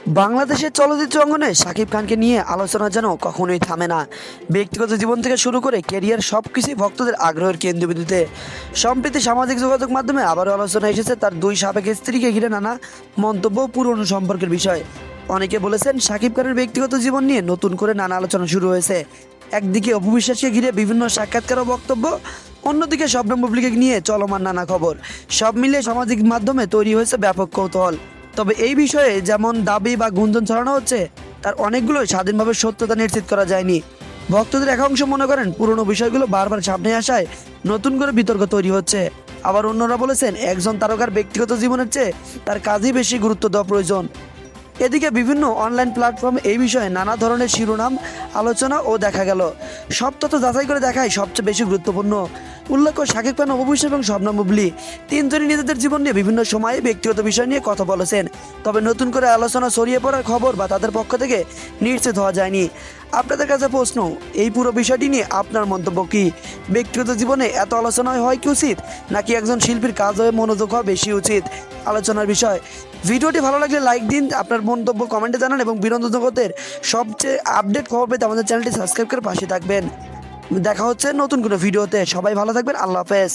বাংলাদেশের চলচ্চিত্র অঙ্গনে শাকিব খানকে নিয়ে আলোচনা যেন কখনোই থামে না। ব্যক্তিগত জীবন থেকে শুরু করে ক্যারিয়ার সব কিছুই ভক্তদের আগ্রহের কেন্দ্রবিন্দুতে। সম্প্রতি সামাজিক যোগাযোগ মাধ্যমে আবারও আলোচনা এসেছে তার দুই সাবেক স্ত্রীকে ঘিরে নানা মন্তব্য, পুরনো সম্পর্কের বিষয়। অনেকে বলেছেন শাকিব খানের ব্যক্তিগত জীবন নিয়ে নতুন করে নানা আলোচনা শুরু হয়েছে। একদিকে অপু বিশ্বাসকে ঘিরে বিভিন্ন সাক্ষাৎকার ও বক্তব্য, অন্যদিকে শবনম বুবলীকে নিয়ে চলমান নানা খবর। সব মিলিয়ে সামাজিক মাধ্যমে তৈরি হয়েছে ব্যাপক কৌতূহল। তবে এই বিষয়ে যেমন দাবি বা গুঞ্জন ছড়ানো হচ্ছে, তার অনেকগুলোই স্বাধীনভাবে সত্যতা নিশ্চিত করা যায়নি। ভক্তদের এক অংশ মনে করেন পুরনো বিষয়গুলো বারবার সামনে আসায় নতুন করে বিতর্ক তৈরি হচ্ছে। আবার অন্যরা বলেছেন একজন তারকার ব্যক্তিগত জীবনের চেয়ে তার কাজই বেশি গুরুত্ব দেওয়া প্রয়োজন। এদিকে বিভিন্ন অনলাইন প্ল্যাটফর্ম এই বিষয়ে নানা ধরনের শিরোনাম, আলোচনা ও দেখা গেল। সব তথ্য যাচাই করে দেখাই সবচেয়ে বেশি গুরুত্বপূর্ণ। উল্লেখ্য, শাকিব খান, অপু বিশ্বাস এবং শবনম বুবলী তিনজনই নিজেদের জীবন নিয়ে বিভিন্ন সময়ে ব্যক্তিগত বিষয় নিয়ে কথা বলেছেন। তবে নতুন করে আলোচনা ছড়িয়ে পড়ার খবর বা তাদের পক্ষ থেকে নিশ্চিত হওয়া যায়নি। আপনাদের কাছে প্রশ্ন, এই পুরো বিষয়টি নিয়ে আপনার মন্তব্য কি? ব্যক্তিগত জীবনে এত আলোচনা হয় কি উচিত, নাকি একজন শিল্পীর কাজ হয়ে মনোযোগ হওয়া বেশি উচিত? আলোচনার বিষয়। ভিডিওটি ভালো লাগলে লাইক দিন, আপনার মন্তব্য কমেন্টে জানান এবং বিনোদন জগতের সবচেয়ে আপডেট খবর পেতে আমাদের চ্যানেলটি সাবস্ক্রাইব করে পাশে থাকবেন। দেখা হচ্ছে নতুন কোনো ভিডিওতে। সবাই ভালো থাকবেন। আল্লাহ হাফেজ।